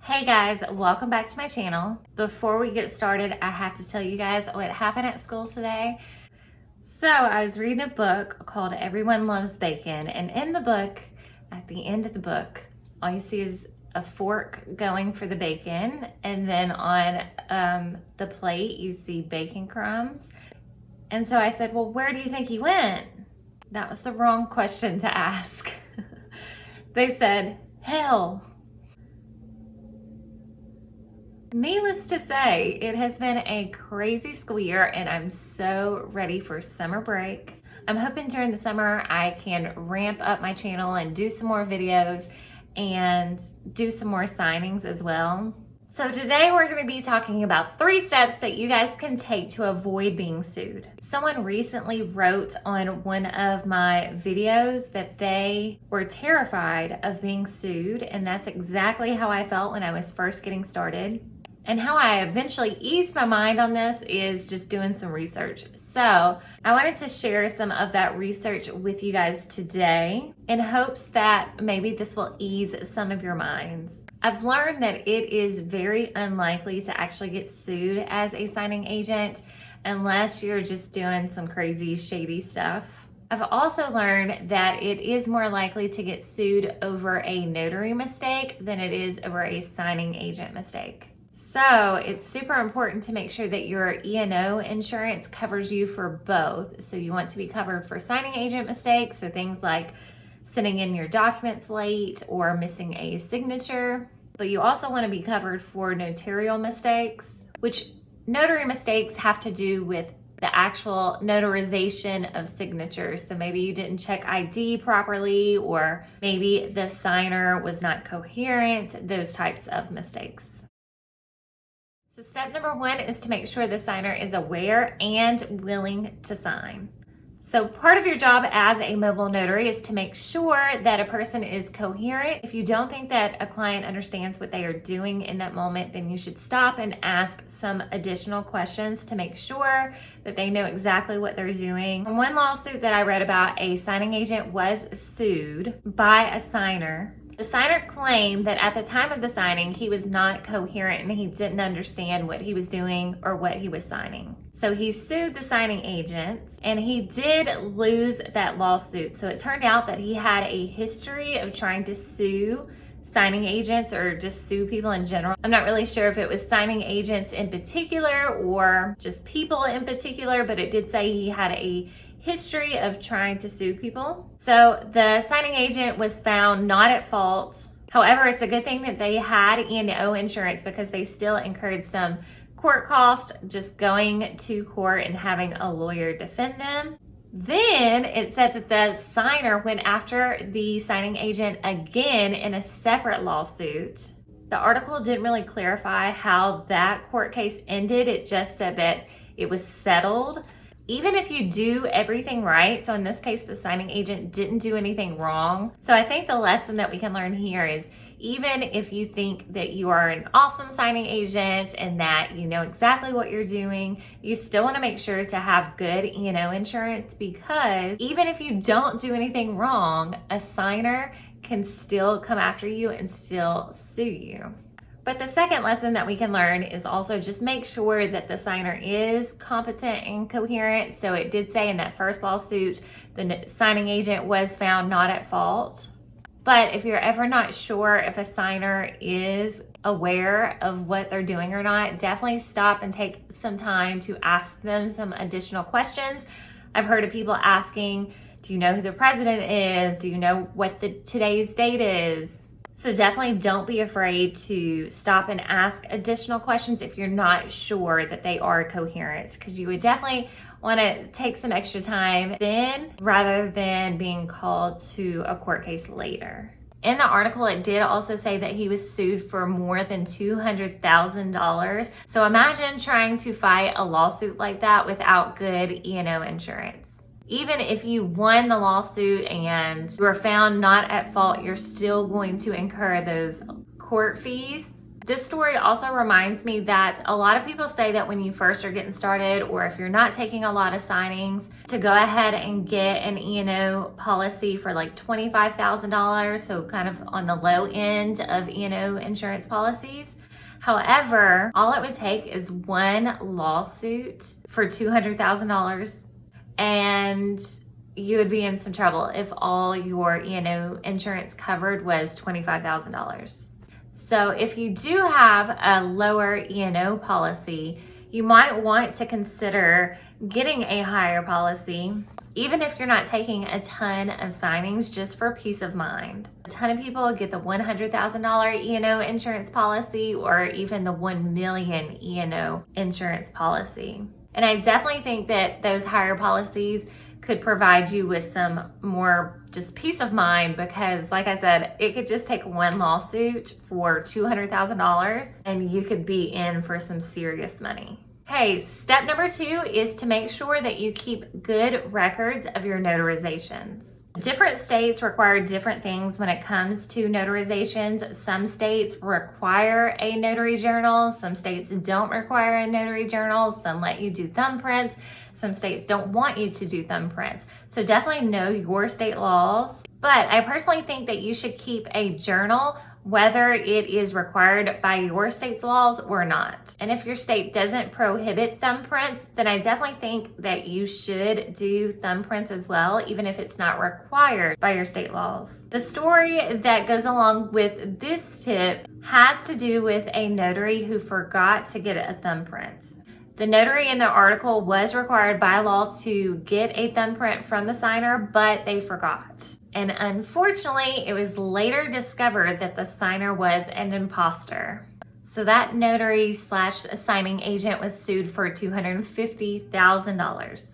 Hey guys, welcome back to my channel. Before we get started, I have to tell you guys what happened at school today. So I was reading a book called Everyone Loves Bacon, and in the book, at the end of the book, all you see is a fork going for the bacon, and then on the plate you see bacon crumbs. And so I said, well, where do you think he went? That was the wrong question to ask. They said, hell. Needless to say, it has been a crazy school year and I'm so ready for summer break. I'm hoping during the summer I can ramp up my channel and do some more videos and do some more signings as well. So today we're going to be talking about 3 steps that you guys can take to avoid being sued. Someone recently wrote on one of my videos that they were terrified of being sued, and that's exactly how I felt when I was first getting started. And how I eventually eased my mind on this is just doing some research. So I wanted to share some of that research with you guys today in hopes that maybe this will ease some of your minds. I've learned that it is very unlikely to actually get sued as a signing agent unless you're just doing some crazy shady stuff. I've also learned that it is more likely to get sued over a notary mistake than it is over a signing agent mistake. So it's super important to make sure that your E&O insurance covers you for both. So you want to be covered for signing agent mistakes, so things like sending in your documents late or missing a signature. But you also want to be covered for notarial mistakes, which notary mistakes have to do with the actual notarization of signatures. So maybe you didn't check ID properly, or maybe the signer was not coherent, those types of mistakes. So step number 1 is to make sure the signer is aware and willing to sign. So part of your job as a mobile notary is to make sure that a person is coherent. If you don't think that a client understands what they are doing in that moment, then you should stop and ask some additional questions to make sure that they know exactly what they're doing. In one lawsuit that I read about, a signing agent was sued by a signer. The signer claimed that at the time of the signing, he was not coherent and he didn't understand what he was doing or what he was signing. So he sued the signing agent and he did lose that lawsuit. So it turned out that he had a history of trying to sue signing agents or just sue people in general. I'm not really sure if it was signing agents in particular or just people in particular, but it did say he had a history of trying to sue people. So the signing agent was found not at fault. However, it's a good thing that they had E&O insurance because they still incurred some court costs just going to court and having a lawyer defend them. Then it said that the signer went after the signing agent again in a separate lawsuit. The article didn't really clarify how that court case ended. It just said that it was settled. Even if you do everything right, so in this case, the signing agent didn't do anything wrong. So I think the lesson that we can learn here is even if you think that you are an awesome signing agent and that you know exactly what you're doing, you still want to make sure to have good E&O insurance, because even if you don't do anything wrong, a signer can still come after you and still sue you. But the second lesson that we can learn is also just make sure that the signer is competent and coherent. So it did say in that first lawsuit, the signing agent was found not at fault. But if you're ever not sure if a signer is aware of what they're doing or not, definitely stop and take some time to ask them some additional questions. I've heard of people asking, do you know who the president is? Do you know what today's date is? So definitely don't be afraid to stop and ask additional questions if you're not sure that they are coherent, because you would definitely want to take some extra time then rather than being called to a court case later. In the article, it did also say that he was sued for more than $200,000. So imagine trying to fight a lawsuit like that without good E&O insurance. Even if you won the lawsuit and you were found not at fault, you're still going to incur those court fees. This story also reminds me that a lot of people say that when you first are getting started, or if you're not taking a lot of signings, to go ahead and get an E&O policy for like $25,000, so kind of on the low end of E&O insurance policies. However, all it would take is one lawsuit for $200,000, and you would be in some trouble if all your E&O insurance covered was $25,000. So if you do have a lower E&O policy, you might want to consider getting a higher policy, even if you're not taking a ton of signings, just for peace of mind. A ton of people get the $100,000 E&O insurance policy, or even the $1 million E&O insurance policy. And I definitely think that those higher policies could provide you with some more just peace of mind, because like I said, it could just take one lawsuit for $200,000 and you could be in for some serious money. Okay, step number 2 is to make sure that you keep good records of your notarizations. Different states require different things when it comes to notarizations. Some states require a notary journal. Some states don't require a notary journal. Some let you do thumbprints. Some states don't want you to do thumbprints. So definitely know your state laws. But I personally think that you should keep a journal, whether it is required by your state's laws or not. And if your state doesn't prohibit thumbprints, then I definitely think that you should do thumbprints as well, even if it's not required by your state laws. The story that goes along with this tip has to do with a notary who forgot to get a thumbprint. The notary in the article was required by law to get a thumbprint from the signer, but they forgot. And unfortunately, it was later discovered that the signer was an imposter. So that notary / signing agent was sued for $250,000.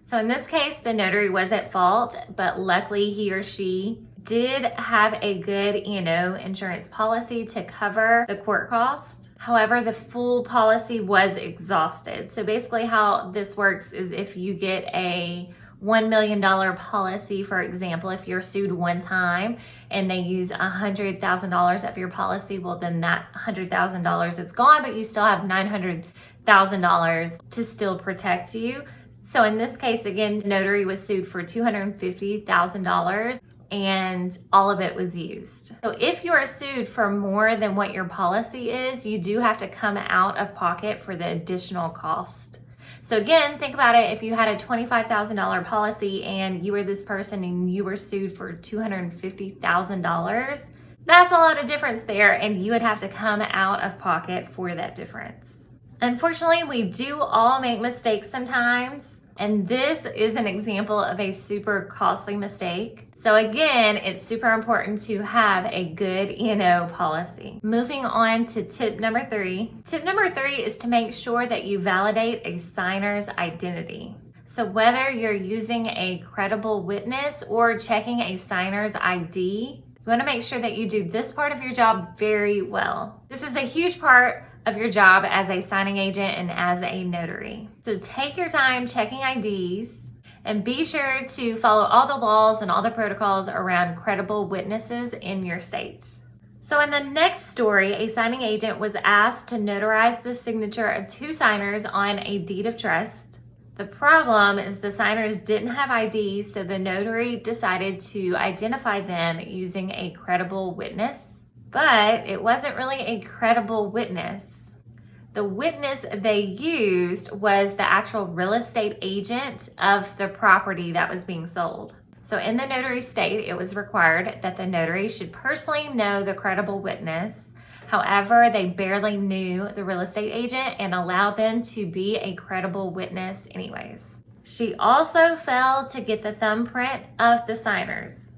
So in this case, the notary was at fault, but luckily he or she did have a good E&O insurance policy to cover the court cost. However, the full policy was exhausted. So basically how this works is if you get a $1 million policy, for example, if you're sued one time and they use $100,000 of your policy, well, then that $100,000 is gone, but you still have $900,000 to still protect you. So in this case, again, notary was sued for $250,000 and all of it was used. So if you are sued for more than what your policy is, you do have to come out of pocket for the additional cost. So again, think about it. If you had a $25,000 policy and you were this person and you were sued for $250,000, that's a lot of difference there, and you would have to come out of pocket for that difference. Unfortunately, we do all make mistakes sometimes, and this is an example of a super costly mistake. So again, it's super important to have a good E&O policy. Moving on to tip number 3. Tip number 3 is to make sure that you validate a signer's identity. So whether you're using a credible witness or checking a signer's ID, you want to make sure that you do this part of your job very well. This is a huge part of your job as a signing agent and as a notary. So take your time checking IDs and be sure to follow all the laws and all the protocols around credible witnesses in your state. So in the next story, a signing agent was asked to notarize the signature of 2 signers on a deed of trust. The problem is the signers didn't have IDs, so the notary decided to identify them using a credible witness. But it wasn't really a credible witness. The witness they used was the actual real estate agent of the property that was being sold. So in the notary state, it was required that the notary should personally know the credible witness. However, they barely knew the real estate agent and allowed them to be a credible witness anyways. She also failed to get the thumbprint of the signers.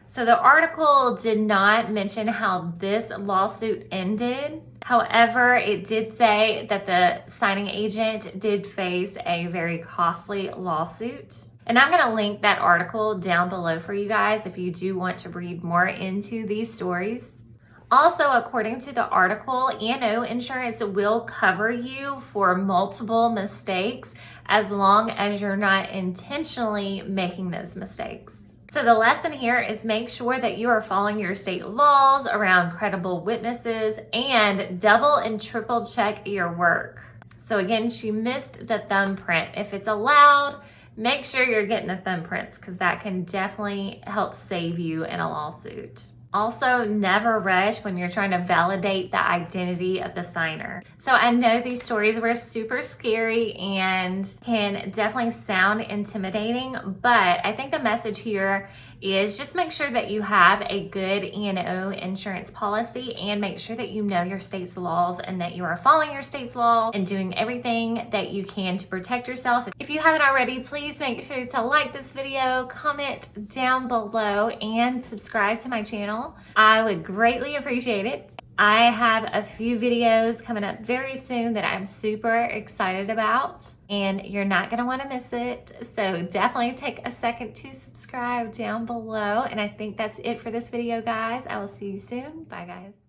So the article did not mention how this lawsuit ended. However, it did say that the signing agent did face a very costly lawsuit. And I'm going to link that article down below for you guys if you do want to read more into these stories. Also, according to the article, E&O insurance will cover you for multiple mistakes as long as you're not intentionally making those mistakes. So the lesson here is make sure that you are following your state laws around credible witnesses and double and triple check your work. So again, she missed the thumbprint. If it's allowed, make sure you're getting the thumbprints because that can definitely help save you in a lawsuit. Also, never rush when you're trying to validate the identity of the signer. So I know these stories were super scary and can definitely sound intimidating, but I think the message here is just make sure that you have a good E&O insurance policy and make sure that you know your state's laws and that you are following your state's laws and doing everything that you can to protect yourself. If you haven't already, please make sure to like this video, comment down below, and subscribe to my channel. I would greatly appreciate it. I have a few videos coming up very soon that I'm super excited about, and you're not going to want to miss it. So definitely take a second to subscribe down below. And I think that's it for this video, guys. I will see you soon. Bye, guys.